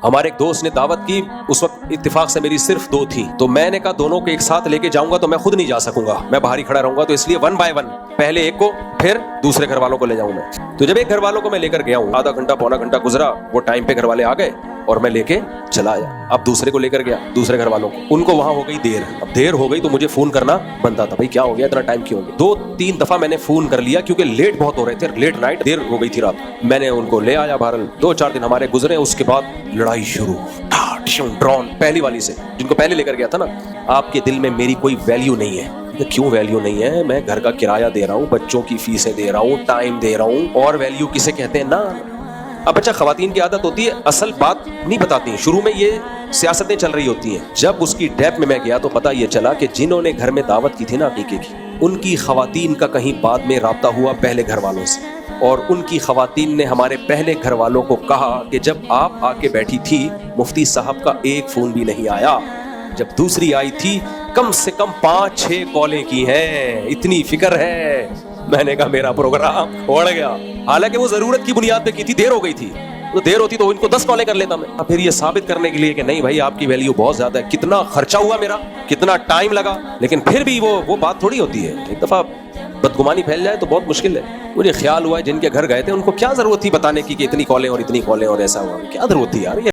ہمارے ایک دوست نے دعوت کی, اس وقت اتفاق سے میری صرف 2 تھی, تو میں نے کہا دونوں کو ایک ساتھ لے کے جاؤں گا تو میں خود نہیں جا سکوں گا, میں باہر ہی کھڑا رہوں گا, تو اس لیے 1 by 1 پہلے ایک کو پھر دوسرے گھر والوں کو لے جاؤں میں. تو جب ایک گھر والوں کو میں لے کر گیا ہوں, آدھا گھنٹہ پونا گھنٹہ گزرا, وہ ٹائم پہ گھر والے آ گئے اور میں لے کے چلا آیا. اب دوسرے کو لے کر گیا, دوسرے گھر والوں کو, ان کو وہاں ہو گئی دیر. اب دیر ہو گئی تو مجھے فون کرنا بنتا تھا, بھائی کیا ہو گیا, اتنا ٹائم کیوں ہو گیا. 2-3 دفعہ میں نے فون کر لیا کیونکہ لیٹ بہت ہو رہے تھے, لیٹ نائٹ, دیر ہو گئی تھی رات. میں نے ان کو لے آیا بہرحال. 2-4 دن ہمارے گزرے, اس کے بعد لڑائی شروع, ڈرون پہلی والی سے, جن کو پہلے لے کر گیا تھا نا. آپ کے دل میں میری کوئی ویلیو نہیں ہے. کیوں ویلیو نہیں ہے, میں گھر کا کرایہ دے رہا ہوں, بچوں کی فیسیں دے رہا ہوں, ٹائم دے رہا ہوں, اور ویلیو کسے کہتے ہیں نا. اب اچھا, خواتین کی عادت ہوتی ہے اصل بات نہیں بتاتی, شروع میں یہ سیاستیں چل رہی ہوتی ہیں. جب اس کی ڈیپ میں گیا تو پتہ یہ چلا کہ جنہوں نے گھر میں دعوت کی تھی نا عقیقے کی, ان کی خواتین کا کہیں بعد میں رابطہ ہوا پہلے گھر والوں سے, اور ان کی خواتین نے ہمارے پہلے گھر والوں کو کہا کہ جب آپ آ کے بیٹھی تھی مفتی صاحب کا ایک فون بھی نہیں آیا, جب دوسری آئی تھی کم سے کم 5-6 کالیں کی ہیں, اتنی فکر ہے. میں نے کہا میرا پروگرام اڑ گیا. حالانکہ وہ ضرورت کی بنیاد پہ کی تھی, دیر ہو گئی تھی, تو دیر ہوتی تو ان کو 10 کالیں کر لیتا میں. پھر یہ ثابت کرنے کے لیے کہ نہیں بھائی آپ کی ویلیو بہت زیادہ ہے, کتنا خرچہ ہوا میرا, کتنا ٹائم لگا, لیکن پھر بھی وہ بات تھوڑی ہوتی ہے. ایک دفعہ بدگمانی پھیل جائے تو بہت مشکل ہے. مجھے خیال ہوا ہے جن کے گھر گئے تھے ان کو کیا ضرورت تھی بتانے کی کہ اتنی کالیں اور اتنی کالیں اور ایسا ہوا, کیا ضرورت تھی یار.